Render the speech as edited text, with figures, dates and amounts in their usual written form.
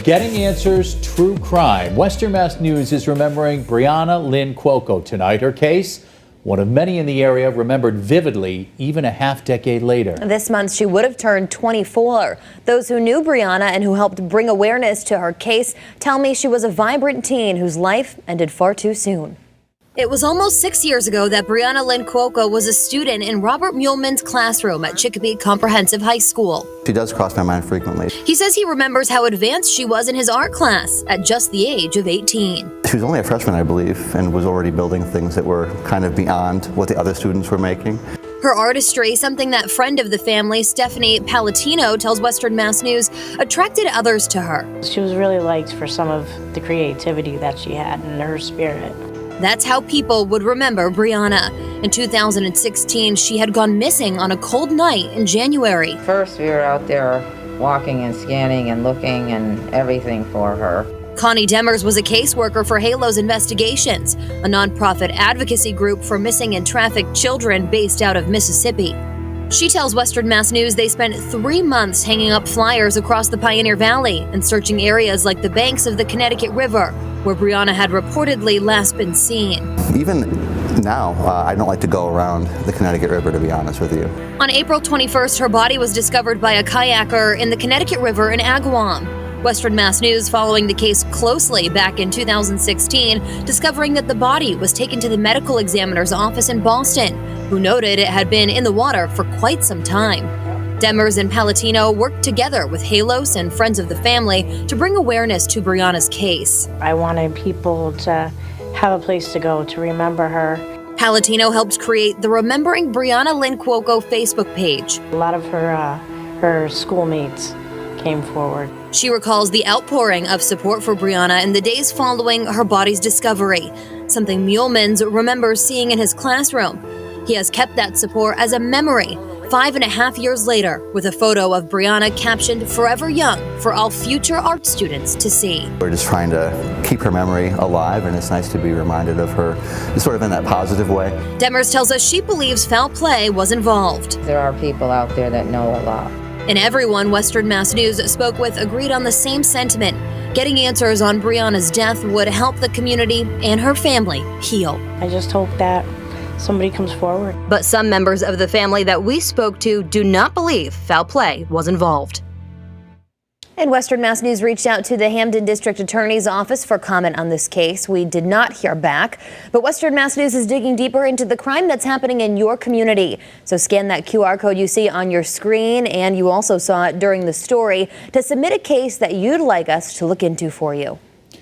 Getting Answers True Crime. Western Mass News is remembering Brianna Lynn Cuoco tonight. Her case, one of many in the area, remembered vividly even a half-decade later. This month, she would have turned 24. Those who knew Brianna and who helped bring awareness to her case tell me she was a vibrant teen whose life ended far too soon. It was almost 6 years ago that Brianna Lynn Cuoco was a student in Robert Muehlman's classroom at Chicopee Comprehensive High School. She does cross my mind frequently. He says he remembers how advanced she was in his art class at just the age of 18. She was only a freshman, I believe, and was already building things that were kind of beyond what the other students were making. Her artistry, something that friend of the family, Stephanie Palatino, tells Western Mass News, attracted others to her. She was really liked for some of the creativity that she had and her spirit. That's how people would remember Brianna. In 2016, she had gone missing on a cold night in January. First, we were out there walking and scanning and looking and everything for her. Connie Demers was a caseworker for Halo's Investigations, a nonprofit advocacy group for missing and trafficked children based out of Mississippi. She tells Western Mass News they spent 3 months hanging up flyers across the Pioneer Valley and searching areas like the banks of the Connecticut River, where Brianna had reportedly last been seen. Even now, I don't like to go around the Connecticut River, to be honest with you. On April 21st, her body was discovered by a kayaker in the Connecticut River in Agawam. Western Mass News following the case closely back in 2016, discovering that the body was taken to the medical examiner's office in Boston, who noted it had been in the water for quite some time. Demers and Palatino worked together with Halos and friends of the family to bring awareness to Brianna's case. I wanted people to have a place to go to remember her. Palatino helped create the Remembering Brianna Lynn Cuoco Facebook page. A lot of her schoolmates came forward. She recalls the outpouring of support for Brianna in the days following her body's discovery, something Muehlman's remembers seeing in his classroom. He has kept that support as a memory 5.5 years later, with a photo of Brianna captioned "Forever Young" for all future art students to see. We're just trying to keep her memory alive, and it's nice to be reminded of her sort of in that positive way. Demers tells us she believes foul play was involved. There are people out there that know a lot. And everyone Western Mass News spoke with agreed on the same sentiment. Getting answers on Brianna's death would help the community and her family heal. I just hope that somebody comes forward. But some members of the family that we spoke to do not believe foul play was involved. And Western Mass News reached out to the Hampden District Attorney's Office for comment on this case. We did not hear back, but Western Mass News is digging deeper into the crime that's happening in your community. So scan that QR code you see on your screen, and you also saw it during the story, to submit a case that you'd like us to look into for you.